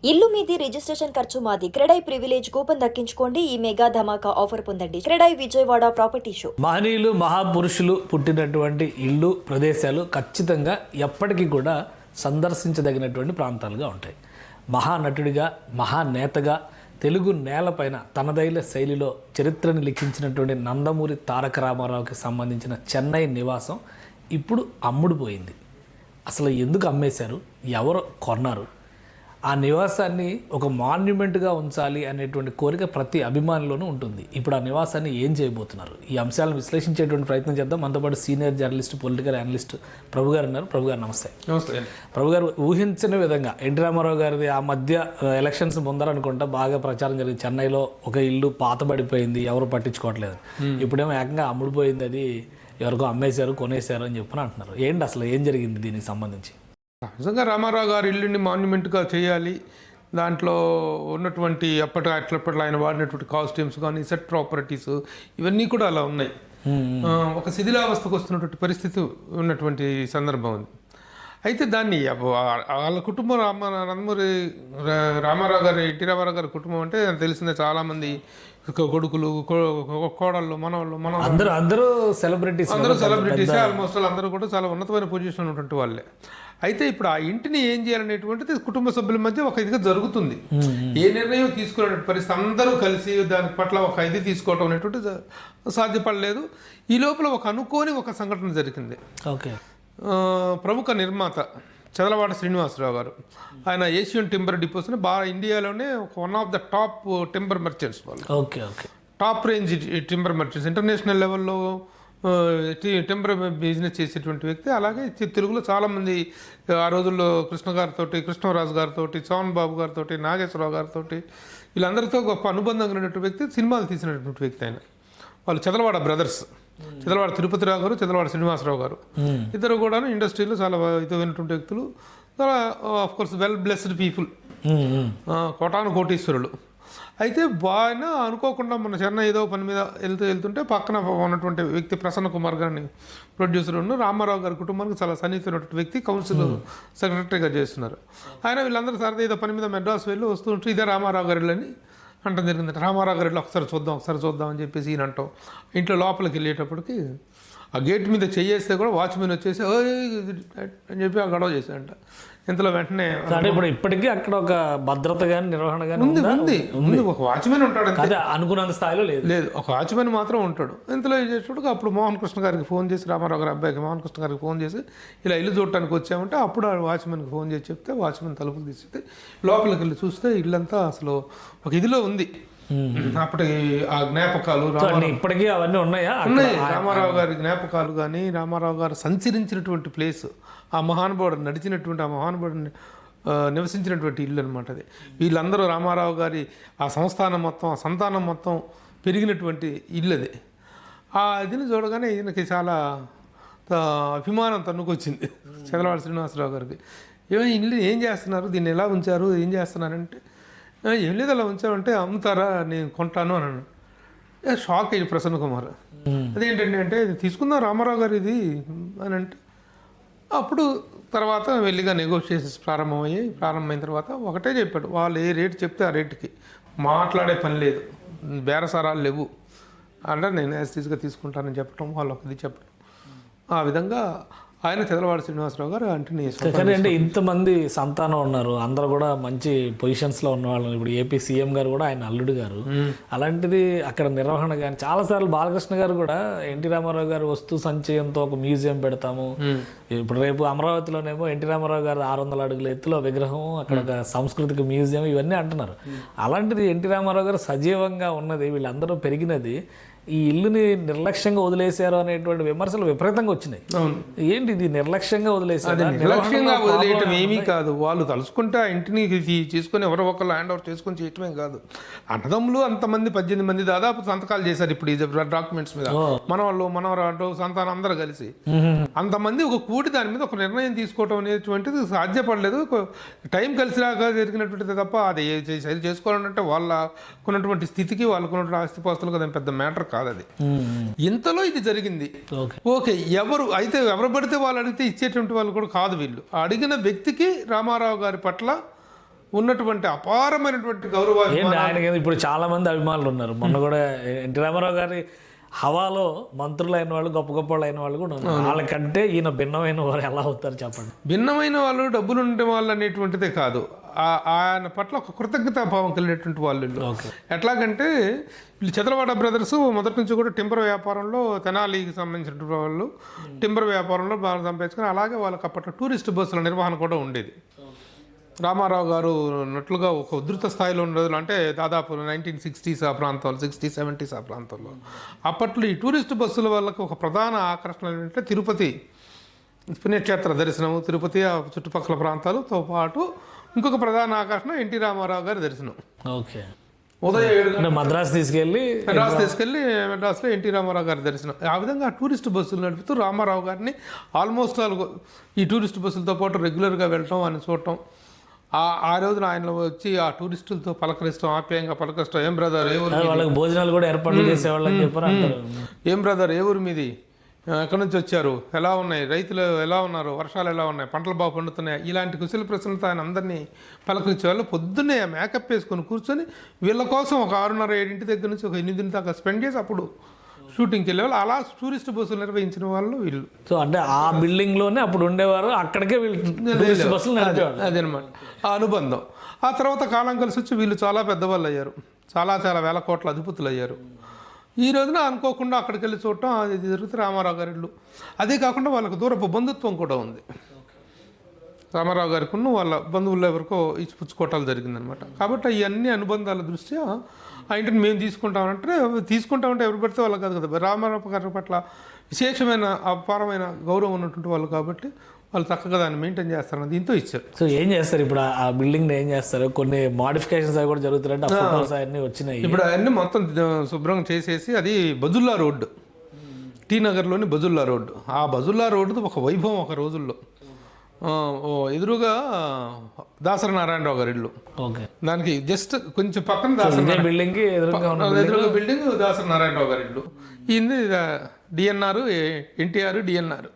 ఇల్లు మీది రిజిస్ట్రేషన్ ఖర్చు మాది. క్రెడై ప్రివిలేజ్ కూపన్ దక్కించుకోండి. ఈ మెగా ధమాకా ఆఫర్ పొందండి. CREDAI Vijayawada property show. మహనీయులు మహాపురుషులు పుట్టినటువంటి ఇళ్ళు ప్రదేశాలు ఖచ్చితంగా ఎప్పటికీ కూడా సందర్శించదగినటువంటి ప్రాంతాలుగా ఉంటాయి. మహానటుడిగా మహానేతగా తెలుగు నేలపైన తనదైన శైలిలో చరిత్రను లిఖించినటువంటి నందమూరి తారక రామారావుకి సంబంధించిన చెన్నై నివాసం ఇప్పుడు అమ్ముడుపోయింది. అసలు ఎందుకు అమ్మేశారు, ఎవరు కొన్నారు, ఆ నివాసాన్ని ఒక మాన్యుమెంట్గా ఉంచాలి అనేటువంటి కోరిక ప్రతి అభిమానిలోనూ ఉంటుంది. ఇప్పుడు ఆ నివాసాన్ని ఏం చేయబోతున్నారు, ఈ అంశాలను విశ్లేషించేటువంటి ప్రయత్నం చేద్దాం. మనతో పాటు సీనియర్ జర్నలిస్ట్, పొలిటికల్ అనలిస్ట్ ప్రభు గారు ఉన్నారు. ప్రభు గారు నమస్తే. నమస్తే. ప్రభు గారు, ఊహించిన విధంగా ఎన్టీ రామారావు గారిది ఆ మధ్య ఎలక్షన్స్ ముందరనుకుంటా బాగా ప్రచారం జరిగింది. చెన్నైలో ఒక ఇల్లు పాతబడిపోయింది, ఎవరు పట్టించుకోవట్లేదు. ఇప్పుడేమో ఏకంగా అమ్ముడుపోయింది, అది ఎవరికో అమ్మేశారు, కొనేశారు అని చెప్పని అంటున్నారు. ఏంటి అసలు ఏం జరిగింది దీనికి సంబంధించి? నిజంగా రామారావు గారి ఇల్లుని మాన్యుమెంట్గా చేయాలి, దాంట్లో ఉన్నటువంటి అప్పట్లో ఆయన వాడినటువంటి కాస్ట్యూమ్స్ కానీ సెట్ ప్రాపర్టీస్ ఇవన్నీ కూడా అలా ఉన్నాయి. ఒక శిథిలావస్థకు వస్తున్నటువంటి పరిస్థితి ఉన్నటువంటి సందర్భం ఉంది. అయితే దాన్ని వాళ్ళ కుటుంబం నందమూరి రామారావు గారి, ఎన్టీ రామారావు గారి కుటుంబం అంటే తెలిసిందే, చాలామంది కొడుకులు, కోడళ్ళు, మనవాళ్ళు అందరూ సెలబ్రిటీస్, ఆల్మోస్ట్ అందరూ కూడా చాలా ఉన్నతమైన పొజిషన్ ఉన్నటువంటి వాళ్ళే. అయితే ఇప్పుడు ఆ ఇంటిని ఏం చేయాలనేటువంటిది కుటుంబ సభ్యుల మధ్య ఒక ఇదిగా జరుగుతుంది. ఏ నిర్ణయం తీసుకునే పరిస్థితి అందరూ కలిసి దాని పట్ల ఒక ఇది తీసుకోవటం అనేటువంటిది సాధ్యపడలేదు. ఈ లోపల ఒక అనుకోని ఒక సంఘటన జరిగింది. ఓకే. ప్రముఖ నిర్మాత చదలవాడ శ్రీనివాసరావు గారు, ఆయన ఏషియన్ టింబర్ డిపోస్ని బాగా ఇండియాలోనే one of the top timber merchants వాళ్ళు. Okay okay. Top range timber merchants, international లెవెల్లో టెంపర్ బిజినెస్ చేసేటువంటి వ్యక్తి. అలాగే తెలుగులో చాలామంది ఆ రోజుల్లో కృష్ణ గారితో, కృష్ణరాజు గారితో, చౌన్ బాబు గారితో, నాగేశ్వరరావు గారితో, వీళ్ళందరితో గొప్ప అనుబంధం కలిగినటువంటి వ్యక్తి, సినిమాలు తీసినటువంటి వ్యక్తి ఆయన. వాళ్ళు చదలవాడ బ్రదర్స్, చదలవాడ తిరుపతిరావు గారు, చదలవాడ శ్రీనివాసరావు గారు, ఇద్దరు కూడా ఇండస్ట్రీలో చాలా ఇతమైనటువంటి వ్యక్తులు, చాలా ఆఫ్కోర్స్ వెల్ బ్లెస్డ్ పీపుల్, కోటాను కోటీశ్వరులు. అయితే ఆయన అనుకోకుండా మన చెన్నై ఏదో పని మీద వెళ్తుంటే పక్కన ఉన్నటువంటి వ్యక్తి ప్రసన్న కుమార్ గారిని, ప్రొడ్యూసర్ ఉన్న రామారావు గారి కుటుంబానికి చాలా సన్నిహితమైనటువంటి వ్యక్తి, కౌన్సిల్ సెక్రటరీగా చేస్తున్నారు. ఆయన వీళ్ళందరూ సరదా ఏదో పని మీద మెడ్రాస్ వెళ్ళి వస్తుంటే ఇదే రామారావు గారి అని అంటాం జరిగిందంటే, రామారావు గారిలో ఒకసారి చూద్దాం అని చెప్పేసి ఈయన అంటాం. ఇంట్లో లోపలికి వెళ్ళేటప్పటికి ఆ గేట్ మీద చెయ్యేస్తే కూడా వాచ్మెన్ వచ్చేసి అని చెప్పి ఆ గొడవ చేశాడంట. ఇంతలో వెంటనే ఇప్పుడు ఇప్పటికీ అక్కడ ఒక భద్రత కానీ నిర్వహణ కానీ ఉంది. ఒక వాచ్మెన్ ఉంటాడు, అనుకున్నంత స్థాయిలో లేదు, ఒక వాచ్మెన్ మాత్రం ఉంటాడు. ఇంతలో చేసేటప్పుడు అప్పుడు మోహన్ కృష్ణ గారికి ఫోన్ చేసి, రామారావు గారి అబ్బాయికి మోహన్ కృష్ణ గారికి ఫోన్ చేసి ఇలా ఇల్లు చూడటానికి వచ్చామంటే, అప్పుడు ఆ వాచ్మెన్కి ఫోన్ చేసి చెప్తే వాచ్మెన్ తలుపులు తీసితే లోపలికి వెళ్ళి చూస్తే ఇల్లంతా అసలు ఒక ఇదిలో ఉంది. అప్పటి ఆ జ్ఞాపకాలు ఇప్పటికీ అవన్నీ ఉన్నాయి. రామారావు గారి జ్ఞాపకాలు కానీ, రామారావు గారు సంచరించినటువంటి ప్లేస్, ఆ మహానుభావుడు నడిచినటువంటి, ఆ మహానుభావుడు నివసించినటువంటి ఇల్లు అనమాట అది. వీళ్ళందరూ రామారావు గారి ఆ సంస్థానం మొత్తం, ఆ సంతానం మొత్తం పెరిగినటువంటి ఇల్లు అది. ఆ ఇదిని చూడగానే ఈయనకి చాలా అభిమానం తన్నుకొచ్చింది చదలవాడ శ్రీనివాసరావు గారికి. ఇల్లు ఏం చేస్తున్నారు, దీన్ని ఎలా ఉంచారు, ఏం చేస్తున్నారంటే, ఏం లేదు అలా ఉంచామంటే, అమ్ముతారా, నేను కొంటాను అని అన్నాను. షాక్ అయ్యి ప్రసన్న కుమార్, అదేంటండి అంటే, ఇది తీసుకుందాం రామారావు గారు ఇది అని అంటే, అప్పుడు తర్వాత వెళ్ళిగా నెగోషియేషన్స్ ప్రారంభమైన తర్వాత ఒకటే చెప్పాడు, వాళ్ళు ఏ రేటు చెప్తే ఆ రేటుకి మాట్లాడే పని లేదు, బేరసారాలు లేవు అంటే నేను యాస్టీస్గా తీసుకుంటానని చెప్పడం, వాళ్ళు ఒకది చెప్పడం. ఆ విధంగా ఆయన చదలవాడ శ్రీనివాసరావు గారు అంటే ఇంతమంది సంతానం ఉన్నారు, అందరూ కూడా మంచి పొజిషన్స్లో ఉన్నవాళ్ళు. ఇప్పుడు ఏపీ సీఎం గారు కూడా ఆయన అల్లుడు గారు. అలాంటిది అక్కడ నిర్వహణ కానీ, చాలాసార్లు బాలకృష్ణ గారు కూడా ఎన్టీ రామారావు గారు వస్తు సంచయంతో ఒక మ్యూజియం పెడతాము, ఇప్పుడు రేపు అమరావతిలోనేమో ఎన్టీ రామారావు గారు 600 అడుగుల ఎత్తులో విగ్రహం, అక్కడ ఒక సాంస్కృతిక మ్యూజియం, ఇవన్నీ అంటున్నారు. అలాంటిది ఎన్టీ రామారావు గారు సజీవంగా ఉన్నది, వీళ్ళందరూ పెరిగినది, ఈ ఇల్లుని నిర్లక్ష్యంగా వదిలేశారు అనేటువంటి విమర్శలు విపరీతంగా వచ్చినాయి. ఏంటి ఇది నిర్లక్ష్యంగా వదిలేశారు? నిర్లక్ష్యంగా వదిలేయటం ఏమీ కాదు. వాళ్ళు తలుచుకుంటే ఆ ఇంటిని చేసుకుని ఎవరో ఒకరు ల్యాండ్ ఓవర్ చేసుకొని చేయటమే కాదు. అన్నదమ్ములు అంతమంది 18 మంది దాదాపు సంతకాలు చేశారు ఇప్పుడు ఈ డాక్యుమెంట్స్ మీద. మనవాళ్ళు, మనవరాళ్ళు, సంతానం అందరూ కలిసి అంతమంది ఒక కూడి దాని మీద ఒక నిర్ణయం తీసుకోవటం అనేటువంటిది సాధ్యపడలేదు. టైం కలిసిరాక జరిగినటువంటిది తప్ప అది చేసుకోవాలంటే వాళ్ళకున్నటువంటి స్థితికి, వాళ్ళకున్నటువంటి ఆస్తిపాస్తులు కదా పెద్ద మ్యాటర్ కాదు అది. ఇంతలో ఇది జరిగింది. ఓకే, ఎవరు పడితే వాళ్ళు అడిగితే ఇచ్చేటువంటి వాళ్ళు కూడా కాదు వీళ్ళు. అడిగిన వ్యక్తికి రామారావు గారి పట్ల ఉన్నటువంటి అపారమైనటువంటి గౌరవ ఏంటి ఆయనకి ఇప్పుడు చాలా మంది అభిమానులు ఉన్నారు. మొన్న కూడా ఎన్టీ రామారావు గారి హవాలో మంత్రులు అయిన వాళ్ళు, గొప్ప గొప్ప వాళ్ళు అయిన వాళ్ళు కూడా ఉన్నారు. వాళ్ళకంటే ఈయన భిన్నమైన వారు ఎలా అవుతారు చెప్పండి? భిన్నమైన వాళ్ళు, డబ్బులు ఉండే వాళ్ళు అనేటువంటిదే కాదు, ఆయన పట్ల ఒక కృతజ్ఞతాభావం కలిగినటువంటి వాళ్ళు వీళ్ళు. ఎట్లాగంటే వీళ్ళు చదలవాడ బ్రదర్స్ మొదటి నుంచి కూడా టింబర్ వ్యాపారంలో, తెనాలికి సంబంధించినటువంటి వాళ్ళు టింబర్ వ్యాపారంలో బాగా సంపాదించుకొని, అలాగే వాళ్ళకి అప్పట్లో టూరిస్ట్ బస్సుల నిర్వహణ కూడా ఉండేది. రామారావు గారు ఉన్నట్లుగా ఒక ఉధృత స్థాయిలో ఉన్న రోజులు అంటే దాదాపు 1960s ఆ ప్రాంతాల్లో, 60s 70s ఆ ప్రాంతాల్లో అప్పట్లో ఈ టూరిస్ట్ బస్సుల వాళ్ళకి ఒక ప్రధాన ఆకర్షణ ఏంటంటే తిరుపతి పుణ్యక్షేత్ర దర్శనము, తిరుపతి ఆ చుట్టుపక్కల ప్రాంతాలతో పాటు ఇంకొక ప్రధాన ఆకర్షణ ఎన్టీ రామారావు గారి దర్శనం. ఓకే, ఉదయం 7 మద్రాసు తీసుకెళ్ళి మెడ్రాస్లో ఎన్టీ రామారావు గారి దర్శనం. ఆ విధంగా టూరిస్ట్ బస్సులు నడుపుతూ రామారావు గారిని ఆల్మోస్ట్ ఈ టూరిస్ట్ బస్సులతో పాటు రెగ్యులర్గా వెళ్ళటం, ఆయన చూడటం. ఆ రోజున ఆయన వచ్చి ఆ టూరిస్టులతో పలకరిస్తాం, ఆప్యాయంగా పలకరిస్తాం. ఏం బ్రదర్ ఏ ఊరు, వాళ్ళకి భోజనాలు కూడా ఏర్పాట్లు చేసేవాళ్ళని చెప్పారు. ఏం బ్రదర్ ఏ ఊరు మీది, ఎక్కడి నుంచి వచ్చారు, ఎలా ఉన్నాయి, రైతులు ఎలా ఉన్నారు, వర్షాలు ఎలా ఉన్నాయి, పంటలు బాగా పండుతున్నాయి, ఇలాంటి కుశల ప్రశ్నలతో ఆయన అందరినీ పలకరించేవాళ్ళు. పొద్దున్నే మేకప్ వేసుకొని కూర్చొని వీళ్ళ కోసం ఒక 6:30, 7 దగ్గర నుంచి ఒక 8 దాకా స్పెండ్ చేసి అప్పుడు షూటింగ్కి వెళ్ళేవాళ్ళు. అలా టూరిస్ట్ బస్సులు నిర్వహించిన వాళ్ళు వీళ్ళు. సో అంటే ఆ బిల్డింగ్లోనే అప్పుడు ఉండేవారు, అక్కడికే వీళ్ళు బస్సులు నడిపేవాళ్ళు. అదనమాట ఆ అనుబంధం. ఆ తర్వాత కాలం కలిసి వచ్చి వీళ్ళు చాలా పెద్దవాళ్ళు అయ్యారు, చాలా చాలా వేల కోట్ల అధిపతులు అయ్యారు. ఈ రోజున అనుకోకుండా అక్కడికి వెళ్ళి చూడటం అది జరుగుతుంది. రామారావు గారి ఇల్లు అదే కాకుండా వాళ్ళకు దూరపు బంధుత్వం కూడా ఉంది. రామారావు గారికి వాళ్ళ బంధువుల్లో ఎవరికో ఇచ్చి పుచ్చుకోవటాలు జరిగిందనమాట. కాబట్టి ఇవన్నీ అనుబంధాల దృష్ట్యా ఆ ఇంటిని మేము తీసుకుంటామంటే ఎవరు పడితే వాళ్ళు కాదు కదా. రామారావు గారి పట్ల విశేషమైన అపారమైన గౌరవం ఉన్నటువంటి వాళ్ళు కాబట్టి వాళ్ళు చక్కగా దాన్ని మెయింటైన్ చేస్తారని దీంతో ఇచ్చారు. సో ఏం చేస్తారు ఇప్పుడు ఆ బిల్డింగ్ ఏం చేస్తారు? కొన్ని మోడిఫికేషన్స్ అవి కూడా జరుగుతున్నాయంటే ఆ ఫోటోస్ అవన్నీ వచ్చినాయి. ఇప్పుడు అవన్నీ మొత్తం శుభ్రం చేసేసి అది బజుల్లా రోడ్డు, టీ నగర్లోని బజుల్లా రోడ్డు. ఆ బజుల్లా రోడ్డు ఒక వైభవం ఒక రోజుల్లో. ఎదురుగా దాసరి నారాయణరావు గారి ఇల్లు, ఓకే, దానికి జస్ట్ కొంచెం పక్కన దాసరి బిల్డింగ్ ఎదురుగా బిల్డింగ్ దాసరి నారాయణరావు గారి ఇల్లు. ఇది డిఎన్ఆర్, ఎన్టీఆర్, డిఎన్ఆర్.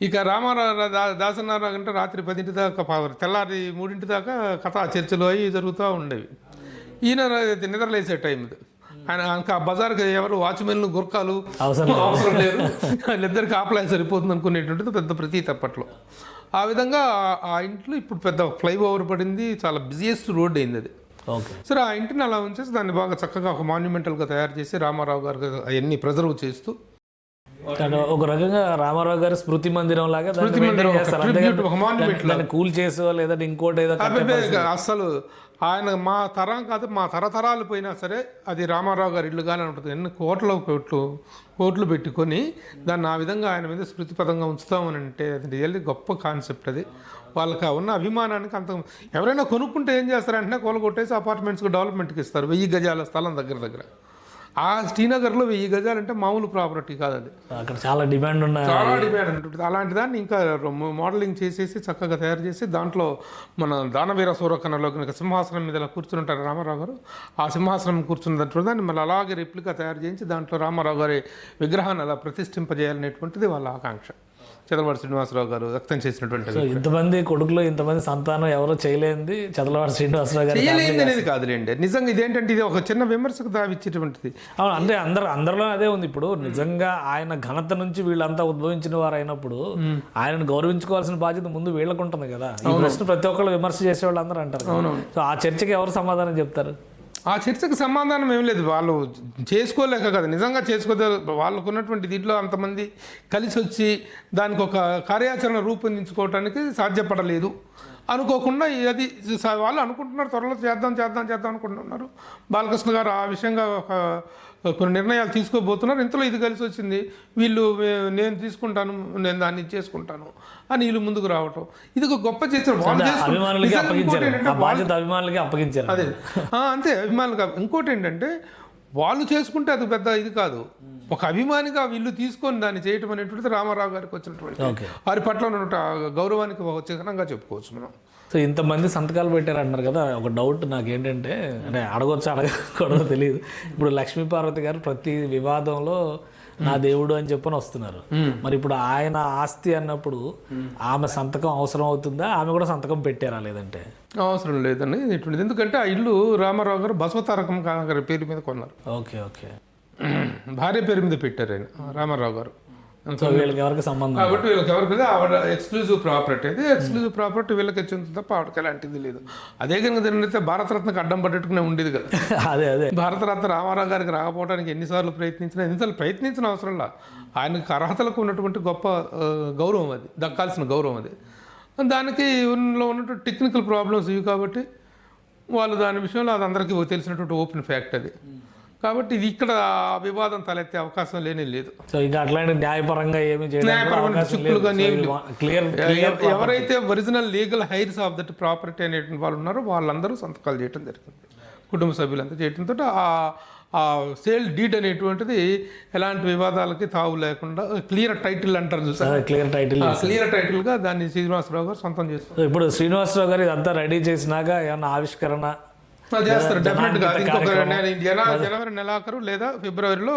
ఇక రామారావు దాసనారావు అంటే రాత్రి 10 దాకా, తెల్లారి 3 దాకా కథా చర్చలు అవి జరుగుతూ ఉండేవి. ఈయన నిద్రలేసే టైం ఇది. ఆయన ఇంకా బజార్కి ఎవరు వాచ్మెన్లు, గుర్కాలు అవసరం లేదు, వాళ్ళిద్దరికి ఆపలే సరిపోతుంది అనుకునేటువంటిది పెద్ద ప్రతీతి అప్పట్లో. ఆ విధంగా ఆ ఇంట్లో ఇప్పుడు పెద్ద ఫ్లైఓవర్ పడింది, చాలా బిజియెస్ట్ రోడ్ అయింది అది. ఓకే, సరే ఆ ఇంటిని అలా ఉంచేసి దాన్ని బాగా చక్కగా ఒక మాన్యుమెంటల్గా తయారు చేసి రామారావు గారు అవన్నీ ప్రిజర్వ్ చేస్తూ ఒక రకంగా రామారావు గారి స్మృతి మందిరం లాగా కూల్ చేసో లేదా ఇంకోటి ఏదో. అసలు ఆయన మా తరం కాదు, మా తరతరాలు పోయినా సరే అది రామారావు గారి ఇల్లుగానే ఉంటుంది. ఎన్ని కోట్లు పెట్టుకొని దాన్ని ఆ విధంగా ఆయన మీద స్మృతిపదంగా ఉంచుతామని అంటే అది రియల్లీ గొప్ప కాన్సెప్ట్. అది వాళ్ళకి ఉన్న అభిమానానికి అంత. ఎవరైనా కొనుక్కుంటే ఏం చేస్తారంటే కొలగొట్టేసి అపార్ట్మెంట్స్కి డెవలప్మెంట్కి ఇస్తారు. 1000 గజాల స్థలం దగ్గర. ఆ శ్రీనగర్లో 1000 గజాలు అంటే మామూలు ప్రాపర్టీ కాదు అది. అక్కడ చాలా డిమాండ్ ఉంటుంది. అలాంటి దాన్ని ఇంకా మోడలింగ్ చేసేసి చక్కగా తయారు చేసి దాంట్లో మన దానవీర సూరకర్ణలో సింహాసనం మీద కూర్చుని ఉంటారు రామారావు గారు. ఆ సింహాసనం కూర్చున్నట్టు దాన్ని మళ్ళీ అలాగే రెప్లికా తయారు చేయించి దాంట్లో రామారావు గారి విగ్రహాన్ని అలా ప్రతిష్ఠింపజేయాలనేటువంటిది వాళ్ళ ఆకాంక్ష. చదలవాడి శ్రీనివాసరావు గారు వ్యక్తం చేసినటువంటి. ఇంతమంది కొడుకులు, ఇంతమంది సంతానం ఎవరో చేయలేంది చదలవాడి శ్రీనివాసరావు గారు చేయలేంది అనేది కాదులేండి. నిజంగా ఇదేంటంటే ఇది ఒక చిన్న విమర్శకు దావిచ్చేటువంటిది. అవును, అంటే అందరిలో అదే ఉంది. ఇప్పుడు నిజంగా ఆయన ఘనత నుంచి వీళ్ళంతా ఉద్భవించిన వారు అయినప్పుడు ఆయనను గౌరవించుకోవాల్సిన బాధ్యత ముందు వీళ్ళకు ఉంటుంది కదా. ఈ ప్రశ్న ప్రతి ఒక్కళ్ళు విమర్శ చేసే వాళ్ళు అందరూ అంటారు. సో ఆ చర్చకి ఎవరు సమాధానం చెప్తారు? ఆ చర్చకు సమాధానం ఏం లేదు. వాళ్ళు చేసుకోలేక కదా, నిజంగా చేసుకోలే. వాళ్ళకు ఉన్నటువంటి దీంట్లో అంతమంది కలిసి వచ్చి దానికి ఒక కార్యాచరణ రూపొందించుకోవటానికి సాధ్యపడలేదు. అనుకోకుండా అది వాళ్ళు అనుకుంటున్నారు త్వరలో చేద్దాం అనుకుంటున్నారు. బాలకృష్ణ గారు ఆ విషయంగా కొన్ని నిర్ణయాలు తీసుకోబోతున్నారు. ఇంతలో ఇది కలిసి వచ్చింది. వీళ్ళు నేను తీసుకుంటాను, నేను దాన్ని చేసుకుంటాను అని వీళ్ళు ముందుకు రావటం ఇది ఒక గొప్ప చేశారు. అదే అంతే అభిమానులుగా. ఇంకోటి ఏంటంటే వాళ్ళు చేసుకుంటే అది పెద్ద ఇది కాదు. ఒక అభిమానిగా వీళ్ళు తీసుకొని దాన్ని చేయటం అనేటువంటిది రామారావు గారికి వచ్చినటువంటి వారి పట్ల ఉన్న గౌరవానికి ఒక చిహ్నంగా చెప్పుకోవచ్చు మనం. సో ఇంతమంది సంతకాలు పెట్టారు అంటారు కదా. ఒక డౌట్ నాకేంటంటే, అంటే అడగొచ్చో తెలియదు. ఇప్పుడు లక్ష్మీపార్వతి గారు ప్రతి వివాదంలో నా దేవుడు అని చెప్పని వస్తున్నారు. మరి ఇప్పుడు ఆయన ఆస్తి అన్నప్పుడు ఆమె సంతకం అవసరం అవుతుందా, ఆమె కూడా సంతకం పెట్టారా లేదంటే? అవసరం లేదండి ఇటువంటిది. ఎందుకంటే ఆ ఇల్లు రామారావు గారు బసవతారకం గారి పేరు మీద కొన్నారు. Okay okay. భార్య పేరు మీద పెట్టారు ఆయన రామారావు గారు. సో వీళ్ళకి ఎవరికి సంబంధం కాబట్టి వీళ్ళకి ఎవరికి ఆవిడ ఎక్స్క్లూజివ్ ప్రాపర్టీ అయితే ఎక్స్క్లూజివ్ ప్రాపర్టీ వీళ్ళకి చెందుతుంది తప్ప ఆవిడకి ఎలాంటిది లేదు. అదే కనుక జరిగితే భారతరత్నకు అడ్డం పట్టేట్టుకునే ఉండేది కదా. అదే భారతరత్న రామారావు గారికి రాకపోవడానికి ఎన్నిసార్లు ప్రయత్నించిన అవసరంలా ఆయనకు అర్హతలకు ఉన్నటువంటి గొప్ప గౌరవం అది, దక్కాల్సిన గౌరవం అది. దానికి ఉన్నటువంటి టెక్నికల్ ప్రాబ్లమ్స్ ఇవి కాబట్టి వాళ్ళు దాని విషయంలో అది అందరికీ తెలిసినటువంటి ఓపెన్ ఫ్యాక్ట్ అది. కాబట్టి ఇది ఇక్కడ వివాదం తలెత్తే అవకాశం లేనే లేదు. సో ఇంకా అట్లాంటి న్యాయపరంగా ఏమి ఎవరైతే original legal heirs of that property అనేటువంటి వాళ్ళు ఉన్నారో వాళ్ళందరూ సంతకాలు చేయడం జరిగింది, కుటుంబ సభ్యులంతా చేయడంతో ఆ సేల్ డీడ్ అనేటువంటిది ఎలాంటి వివాదాలకి తావు లేకుండా క్లియర్ టైటిల్ అంటారు చూసారు, క్లియర్ టైటిల్గా దాన్ని శ్రీనివాసరావు గారు సొంతం చేస్తారు. ఇప్పుడు శ్రీనివాసరావు గారు ఇదంతా రెడీ చేసినాక ఏమన్నా ఆవిష్కరణ చేస్తారు డెఫినెట్గా. ఇంకొక జనవరి నెలాఖరు లేదా ఫిబ్రవరిలో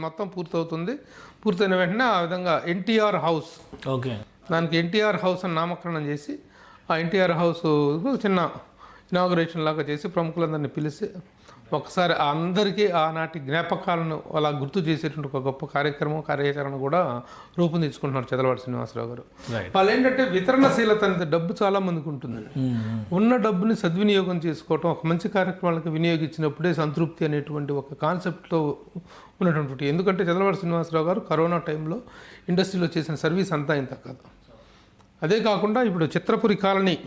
మొత్తం పూర్తవుతుంది. పూర్తయిన వెంటనే ఆ విధంగా ఎన్టీఆర్ హౌస్, ఓకే, దానికి ఎన్టీఆర్ హౌస్ అని నామకరణం చేసి ఆ ఎన్టీఆర్ హౌస్ చిన్న ఇనాగరేషన్ లాగా చేసి ప్రముఖులందరినీ పిలిచి ఒకసారి అందరికీ ఆనాటి జ్ఞాపకాలను అలా గుర్తు చేసేటువంటి ఒక గొప్ప కార్యాచరణ కూడా రూపొందించుకుంటున్నారు చదలవాడి శ్రీనివాసరావు గారు. వాళ్ళు ఏంటంటే వితరణశీలత అనేది డబ్బు చాలా మందికి ఉంటుంది. ఉన్న డబ్బుని సద్వినియోగం చేసుకోవటం, ఒక మంచి కార్యక్రమాలకు వినియోగించినప్పుడే సంతృప్తి అనేటువంటి ఒక కాన్సెప్ట్తో ఉన్నటువంటి. ఎందుకంటే చదలవాడి శ్రీనివాసరావు గారు కరోనా టైంలో ఇండస్ట్రీలో చేసిన సర్వీస్ అంతా ఇంత కాదు. అదే కాకుండా ఇప్పుడు చిత్రపురి కాలనీ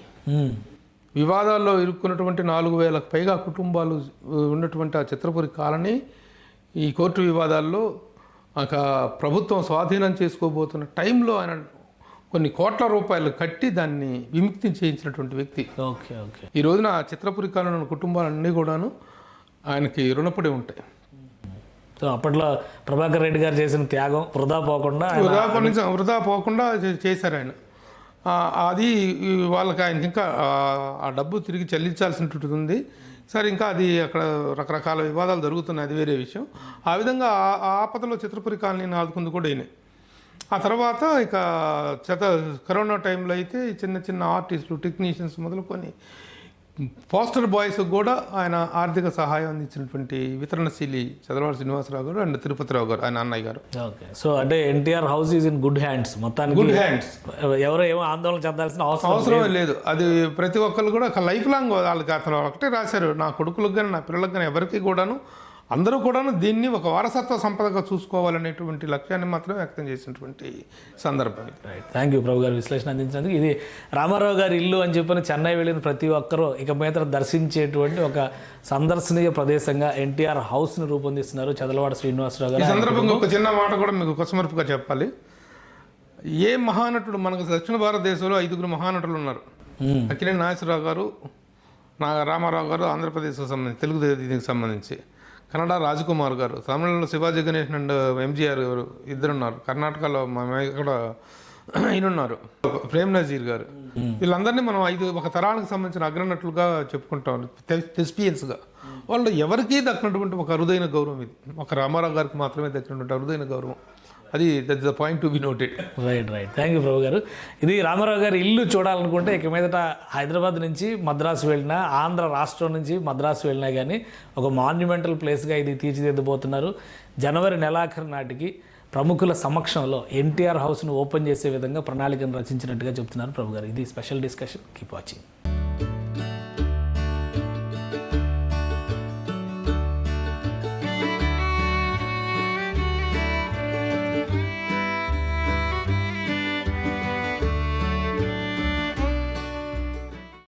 వివాదాల్లో ఇరుక్కున్నటువంటి 4,000కు పైగా కుటుంబాలు ఉన్నటువంటి ఆ చిత్రపురి కాలనీ ఈ కోర్టు వివాదాల్లో ప్రభుత్వం స్వాధీనం చేసుకోబోతున్న టైంలో ఆయన కొన్ని కోట్ల రూపాయలు కట్టి దాన్ని విముక్తి చేయించినటువంటి వ్యక్తి. Okay okay. ఈ రోజున ఆ చిత్రపురి కాలనీ కుటుంబాలన్నీ కూడాను ఆయనకి రుణపడి ఉంటాయి. సో అప్పట్లో ప్రభాకర్ రెడ్డి గారు చేసిన త్యాగం వృధా పోకుండా చేశారు ఆయన. అది వాళ్ళకి ఆయనకి ఇంకా ఆ డబ్బు తిరిగి చెల్లించాల్సినటువంటి ఉంది. సరే, ఇంకా అది అక్కడ రకరకాల వివాదాలు జరుగుతున్నాయి, అది వేరే విషయం. ఆ విధంగా ఆ ఆపదలో చిత్రపురి కాలనీని ఆదుకుంది కూడా ఈయన. ఆ తర్వాత ఇక కరోనా టైంలో అయితే చిన్న చిన్న ఆర్టిస్టులు, టెక్నీషియన్స్ మొదలుకొని పోస్టర్ బాయ్స్ కూడా ఆయన ఆర్థిక సహాయం అందించినటువంటి వితరణశీలి చదలవాడి శ్రీనివాసరావు గారు అండ్ తిరుపతిరావు గారు, ఆయన అన్నయ్య గారు. ఓకే. సో అంటే NTR house is in good hands, మొత్తానికి గుడ్ హ్యాండ్స్. ఎవరో ఏమో ఆందోళన చెందాల్సిన అవసరం లేదు. అది ప్రతి ఒక్కరు కూడా లైఫ్ లాంగ్ వాళ్ళకి అతను ఒకటే రాశారు, నా కొడుకులకు కానీ నా పిల్లలకు కానీ ఎవరికి కూడాను అందరూ కూడాను దీన్ని ఒక వారసత్వ సంపదగా చూసుకోవాలనేటువంటి లక్ష్యాన్ని మాత్రం వ్యక్తం చేసినటువంటి సందర్భం. రైట్. థ్యాంక్ యూ ప్రభు గారు విశ్లేషణ అందించినందుకు. ఇది రామారావు గారి ఇల్లు అని చెప్పని చెన్నై వెళ్ళిన ప్రతి ఒక్కరూ ఇక మీద దర్శించేటువంటి ఒక సందర్శనీయ ప్రదేశంగా ఎన్టీఆర్ హౌస్ని రూపొందిస్తున్నారు చదలవాడి శ్రీనివాసరావు గారు. ఈ సందర్భంగా ఒక చిన్న మాట కూడా మీకు కొసమరుపుగా చెప్పాలి. ఏ మహానటుడు, మనకు దక్షిణ భారతదేశంలో 5 మహానటులు ఉన్నారు. అక్కినేని నాగేశ్వరరావు గారు, రామారావు గారు ఆంధ్రప్రదేశ్కి సంబంధించి, తెలుగు దీనికి సంబంధించి, కన్నడ రాజకుమార్ గారు, తమిళంలో శివాజీ గణేశన్ అండ్ ఎంజీఆర్ గారు ఇద్దరున్నారు, కర్ణాటకలో ఇక్కడ ఈయనున్నారు ప్రేమ్ నజీర్ గారు. వీళ్ళందరినీ మనం ఒక తరానికి సంబంధించిన అగ్రనటులుగా చెప్పుకుంటాం, థెస్పియన్స్గా. వాళ్ళు ఎవరికీ దక్కినటువంటి ఒక అరుదైన గౌరవం ఇది, ఒక రామారావు గారికి మాత్రమే దక్కినటువంటి అరుదైన గౌరవం. అది that is the point to be noted. Right. Thank you Prabhu గారు. ఇది రామారావు గారి ఇల్లు చూడాలనుకుంటే ఇక మీదట హైదరాబాద్ నుంచి మద్రాసు వెళ్ళినా, ఆంధ్ర రాష్ట్రం నుంచి మద్రాసు వెళ్ళినా కానీ ఒక మాన్యుమెంటల్ ప్లేస్గా ఇది తీర్చిదిద్దబోతున్నారు. జనవరి నెలాఖరు నాటికి ప్రముఖుల సమక్షంలో ఎన్టీఆర్ హౌస్ను ఓపెన్ చేసే విధంగా ప్రణాళికను రచించినట్టుగా చెప్తున్నారు ప్రభు గారు. ఇది స్పెషల్ డిస్కషన్. Keep watching.